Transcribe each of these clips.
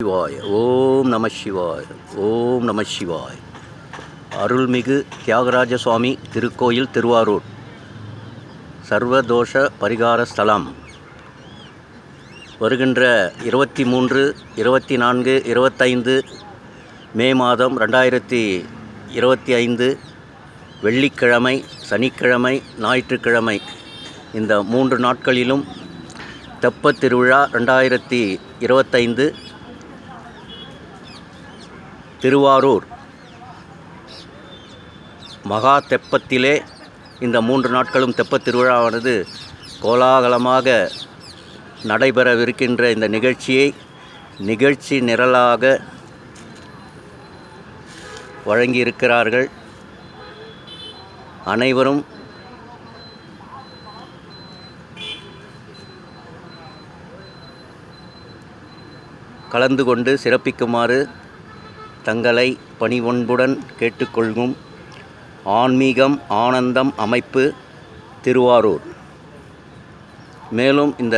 சிவாய ஓம் நம சிவாய ஓம் நம சிவாய. அருள்மிகு தியாகராஜ சுவாமி திருக்கோயில் திருவாரூர் சர்வதோஷ பரிகார ஸ்தலம். வருகின்ற 23, 24, 25 மே மாதம் 2025 வெள்ளிக்கிழமை, சனிக்கிழமை, ஞாயிற்றுக்கிழமை இந்த 3 நாட்களிலும் தெப்பத் திருவிழா 2025 திருவாரூர் மகா தெப்பத்திலே இந்த 3 நாட்களும் தெப்பத் திருவிழாவானது கோலாகலமாக நடைபெறவிருக்கின்ற இந்த நிகழ்ச்சியை நிகழ்ச்சி நிரலாக வழங்கியிருக்கிறார்கள். அனைவரும் கலந்து கொண்டு சிறப்பிக்குமாறு தங்களை பணிவொன்புடன் கேட்டுக்கொள்கும் ஆன்மீகம் ஆனந்தம் அமைப்பு திருவாரூர். மேலும் இந்த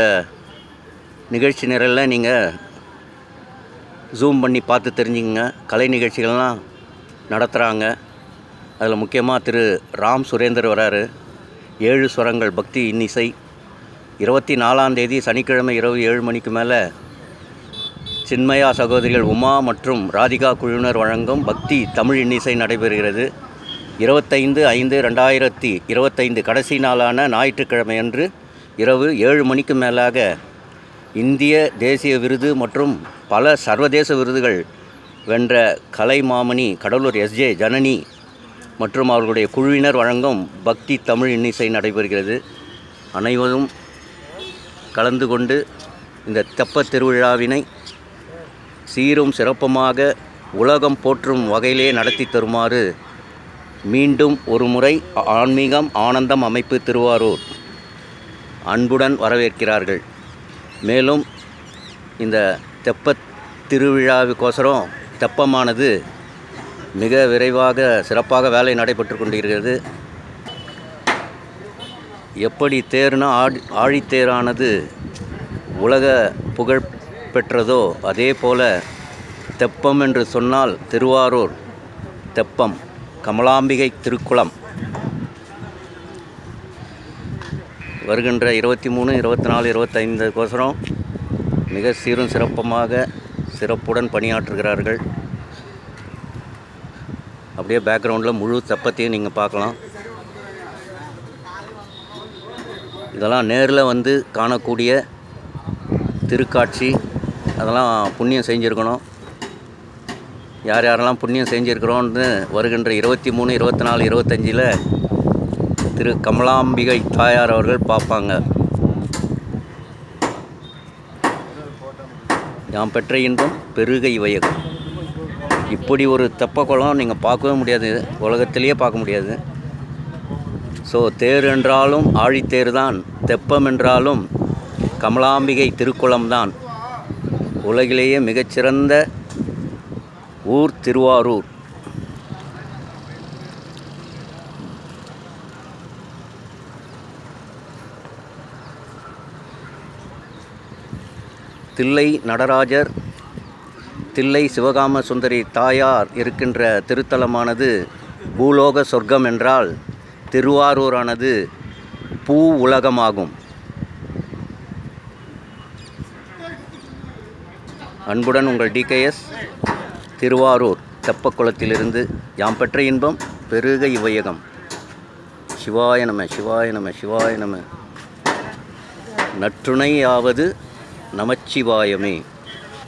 நிகழ்ச்சி நிரலில் நீங்கள் ஜூம் பண்ணி பார்த்து தெரிஞ்சுங்க. கலை நிகழ்ச்சிகள்லாம் நடத்துகிறாங்க. அதில் முக்கியமாக திரு ராம் சுரேந்தர் வராரு. 7 ஸ்வரங்கள் பக்தி இன்னிசை. 24ஆம் தேதி சனிக்கிழமை இரவு 7 மணிக்கு மேலே சின்மயா சகோதரிகள் உமா மற்றும் ராதிகா குழுவினர் வழங்கும் பக்தி தமிழ் இன்னிசை நடைபெறுகிறது. 25/5/2025 கடைசி நாளான ஞாயிற்றுக்கிழமையன்று இரவு 7 மணிக்கு மேலாக இந்திய தேசிய விருது மற்றும் பல சர்வதேச விருதுகள் வென்ற கலைமாமணி கடலூர் எஸ்ஜே ஜனனி மற்றும் அவர்களுடைய குழுவினர் வழங்கும் பக்தி தமிழ் இன்னிசை நடைபெறுகிறது. அனைவரும் கலந்து கொண்டு இந்த தெப்பத் திருவிழாவினை சீரும் சிறப்புமாக உலகம் போற்றும் வகையிலே நடத்தி தருமாறு மீண்டும் ஒரு முறை ஆன்மீகம் ஆனந்தம் அமைப்பு திருவாரூர் அன்புடன் வரவேற்கிறார்கள். மேலும் இந்த தெப்பத் திருவிழாவுக்கோசரம் தெப்பமானது மிக விரைவாக சிறப்பாக வேலை நடைபெற்று கொண்டிருக்கிறது. எப்படி தேர்னா ஆழித்தேரானது உலக புகழ் பெற்றதோ அதே போல தெப்பம் என்று சொன்னால் திருவாரூர் தெப்பம் கமலாம்பிகை திருக்குளம். வருகின்ற 23, 24, 25 மிக சீரும் சிறப்புமாக சிறப்புடன் பணியாற்றுகிறார்கள். அப்படியே பேக்ரவுண்டில் முழு தெப்பத்தையும் நீங்கள் பார்க்கலாம். இதெல்லாம் நேரில் வந்து காணக்கூடிய திருக்காட்சி. அதெல்லாம் புண்ணியம் செஞ்சுருக்கணும். யார் யாரெல்லாம் புண்ணியம் செஞ்சுருக்கிறோன்னு வருகின்ற 23, 24, 25 திரு கமலாம்பிகை தாயார் அவர்கள் பார்ப்பாங்க. யாம் பெற்ற இன்பம் பெருகை வையகம். இப்படி ஒரு தெப்ப குளம் நீங்கள் பார்க்கவே முடியாது, உலகத்திலேயே பார்க்க முடியாது. ஸோ தேர் என்றாலும் ஆழித்தேர் தான், தெப்பம் என்றாலும் கமலாம்பிகை திருக்குளம்தான். உலகிலேயே மிகச்சிறந்த ஊர் திருவாரூர். தில்லை நடராஜர், தில்லை சிவகாம சுந்தரி தாயார் இருக்கின்ற திருத்தலமானது பூலோக சொர்க்கம் என்றால் திருவாரூரானது பூ உலகமாகும். அன்புடன் உங்கள் DKS திருவாரூர் தெப்பக்குளத்திலிருந்து. யாம் பெற்ற இன்பம் பெருக இவ்வையகம். சிவாய நம சிவாய நம சிவாய நம. நற்றுணையாவது நமச்சிவாயமே.